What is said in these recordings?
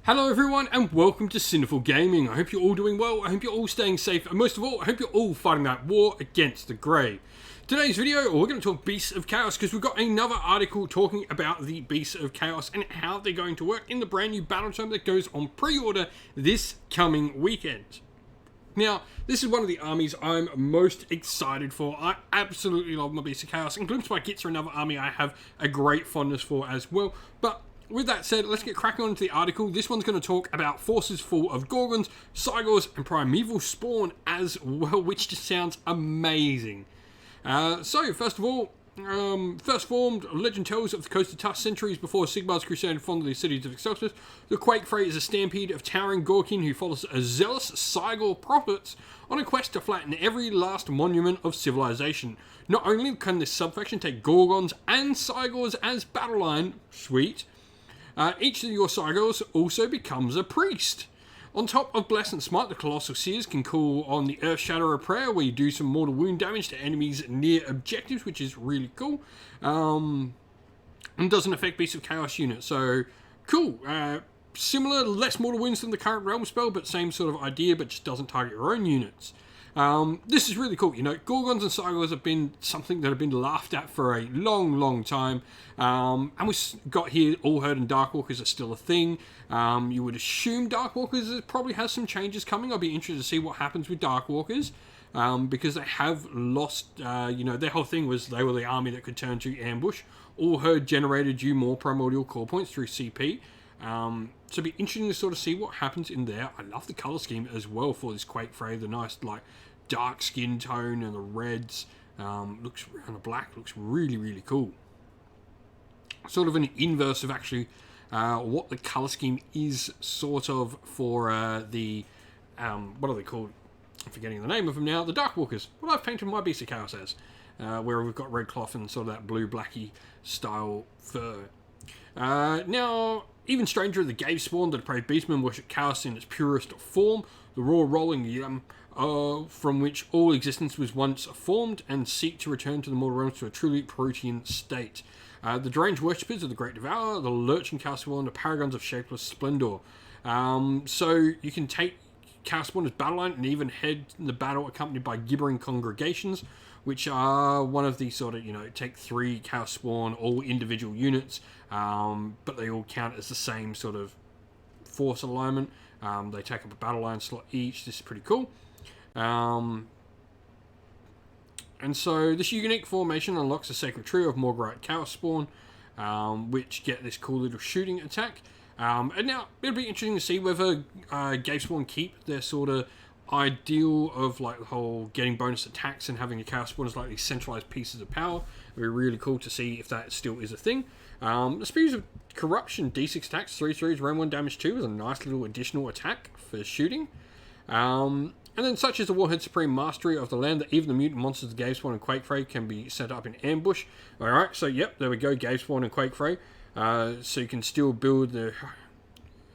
Hello everyone and welcome to Sinful Gaming. I hope you're all doing well, I hope you're all staying safe, and most of all, I hope you're all fighting that war against the grey. Today's video, we're going to talk Beasts of Chaos because we've got another article talking about the Beasts of Chaos and how they're going to work in the brand new battle tome that goes on pre-order this coming weekend. Now, this is one of the armies I'm most excited for. I absolutely love my Beasts of Chaos, and Glimpse by Gits are another army I have a great fondness for as well, but with that said, let's get cracking on into the article. This one's going to talk about forces full of Gorgons, Cygors, and Primeval Spawn as well, which just sounds amazing. So, first of all, first formed, legend tells of the coast of Tusk centuries before Sigmar's crusade from the cities of Excelsis. The Quake Fray is a stampede of towering Gorkin who follows a zealous Cygor prophets on a quest to flatten every last monument of civilization. Not only can this subfaction take Gorgons and Cygors as battle line, sweet, each of your Cygors also becomes a priest. On top of Bless and Smite, the Colossal Seers can call on the Earth Shatterer Prayer, where you do some mortal wound damage to enemies near objectives, which is really cool. And doesn't affect Beasts of Chaos units, so cool. Similar, less mortal wounds than the current Realm spell, but same sort of idea, but just doesn't target your own units. This is really cool. You know, Gorgons and Cygors have been something that have been laughed at for a long time. And we've got here All Herd and Darkwalkers are still a thing. You would assume Darkwalkers probably has some changes coming. I'll be interested to see what happens with Darkwalkers. Because they have lost, their whole thing was they were the army that could turn to ambush. All Herd generated you more primordial core points through CP. So it'd be interesting to sort of see what happens in there. I love the colour scheme as well for this Quake Fray. The nice, dark skin tone and the reds. And the black looks really cool. Sort of an inverse of actually what the colour scheme is sort of for the, what are they called? I'm forgetting the name of them now. The Darkwalkers. What I've painted my Beast of Chaos as. Where we've got red cloth and sort of that blue-blacky style fur. Now, even stranger, the Gave Spawn, the depraved beastmen worship chaos in its purest form, the raw rolling yam, from which all existence was once formed, and seek to return to the mortal realms to a truly protean state. The deranged worshippers of the Great Devourer, the lurching Chaos Spawn, the paragons of shapeless splendor. So you can take Chaos Spawn as battle line and even head the battle accompanied by gibbering congregations, which are one of the sort of, take 3 Chaos Spawn, all individual units, but they all count as the same sort of force alignment. They take up a battle line slot each. This is pretty cool. And so this unique formation unlocks a sacred trio of Morgurite Chaos Spawn, which get this cool little shooting attack. And now it'll be interesting to see whether Gave Spawn keep their sort of ideal of the whole getting bonus attacks and having a Chaos Spawn as these centralized pieces of power. It'll be really cool to see if that still is a thing. The Spears of Corruption, D6 attacks, 3/3, round 1 damage 2 is a nice little additional attack for shooting. And then such as the Warhead Supreme Mastery of the land that even the mutant monsters of Gave Spawn and Quake Fray can be set up in ambush. Alright, so yep, there we go, Gave Spawn and Quake Fray. So you can still build the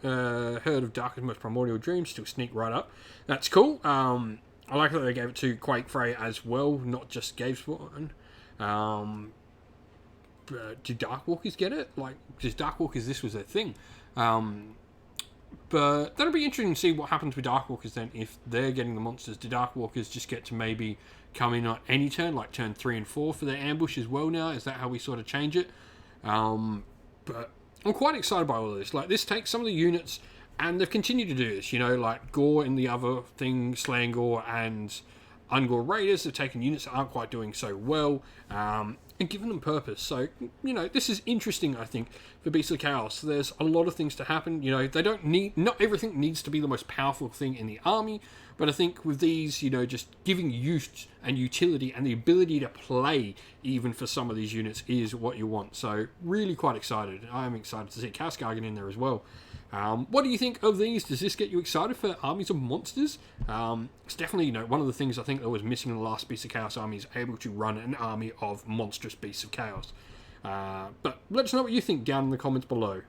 Herd of Darkest Most Primordial Dreams, still sneak right up. That's cool. I like that they gave it to Quake Fray as well, not just Gave Spawn. Do Darkwalkers get it? Because Darkwalkers, this was their thing. But that'll be interesting to see what happens with Darkwalkers then, if they're getting the monsters. Do Darkwalkers just get to maybe come in on any turn, like turn 3 and 4 for their ambush as well now? Is that how we sort of change it? But I'm quite excited by all of this. This takes some of the units, and they've continued to do this, Gore in the other thing, Slangor and Ungor Raiders have taken units that aren't quite doing so well, and given them purpose. So, this is interesting, I think, for Beasts of Chaos. There's a lot of things to happen. They don't need, not everything needs to be the most powerful thing in the army, but I think with these, just giving use and utility and the ability to play even for some of these units is what you want. So, really quite excited. I'm excited to see Chaos Gargan in there as well. What do you think of these? Does this get you excited for armies of monsters? It's definitely, one of the things I think that was missing in the last Beasts of Chaos army is able to run an army of monstrous Beasts of Chaos. But let us know what you think down in the comments below.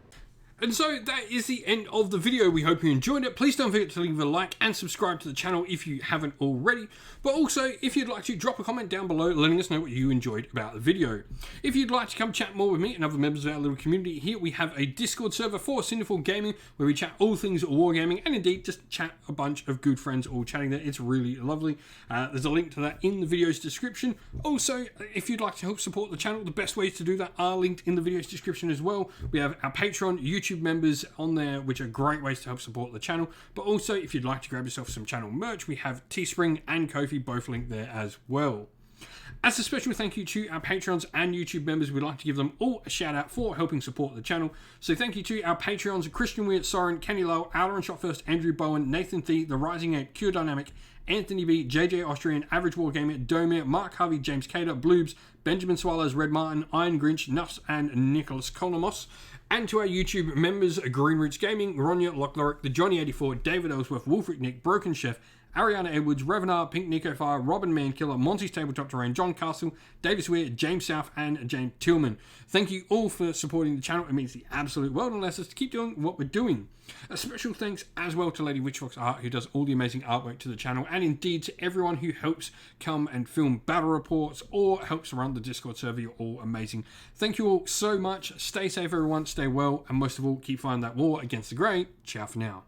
And so that is the end of the video. We hope you enjoyed it. Please don't forget to leave a like and subscribe to the channel if you haven't already. But also, if you'd like to, drop a comment down below letting us know what you enjoyed about the video. If you'd like to come chat more with me and other members of our little community here, we have a Discord server for Sinful Gaming where we chat all things wargaming and indeed just chat a bunch of good friends all chatting there. It's really lovely. There's a link to that in the video's description. Also, if you'd like to help support the channel, the best ways to do that are linked in the video's description as well. We have our Patreon, YouTube members on there, which are great ways to help support the channel. But also, if you'd like to grab yourself some channel merch, we have Teespring and Ko-fi, both linked there as well. As a special thank you to our Patreons and YouTube members, we'd like to give them all a shout out for helping support the channel. So thank you to our Patreons: Christian Weird, Soren, Kenny Lowe, Outer Shot First, Andrew Bowen, Nathan Thee, The Rising Ape, Cure Dynamic, Anthony B, JJ Austrian, Average Wargamer, Domir, Mark Harvey, James Cater, Bloobs, Benjamin Swallows, Red Martin, Iron Grinch, Nuffs, and Nicholas Kolomos. And to our YouTube members: Green Roots Gaming, Ronya, Lochloric, The Johnny84, David Ellsworth, Wolfric Nick, Broken Chef, Ariana Edwards, Revenar, Pink Nico Fire, Robin Mankiller, Monty's Tabletop Terrain, John Castle, Davis Weir, James South, and James Tillman. Thank you all for supporting the channel. It means the absolute world and allows us to keep doing what we're doing. A special thanks as well to Lady Witchfox Art, who does all the amazing artwork to the channel, and indeed to everyone who helps come and film battle reports or helps run the Discord server. You're all amazing. Thank you all so much. Stay safe, everyone. Stay well, and most of all, keep fighting that war against the grey. Ciao for now.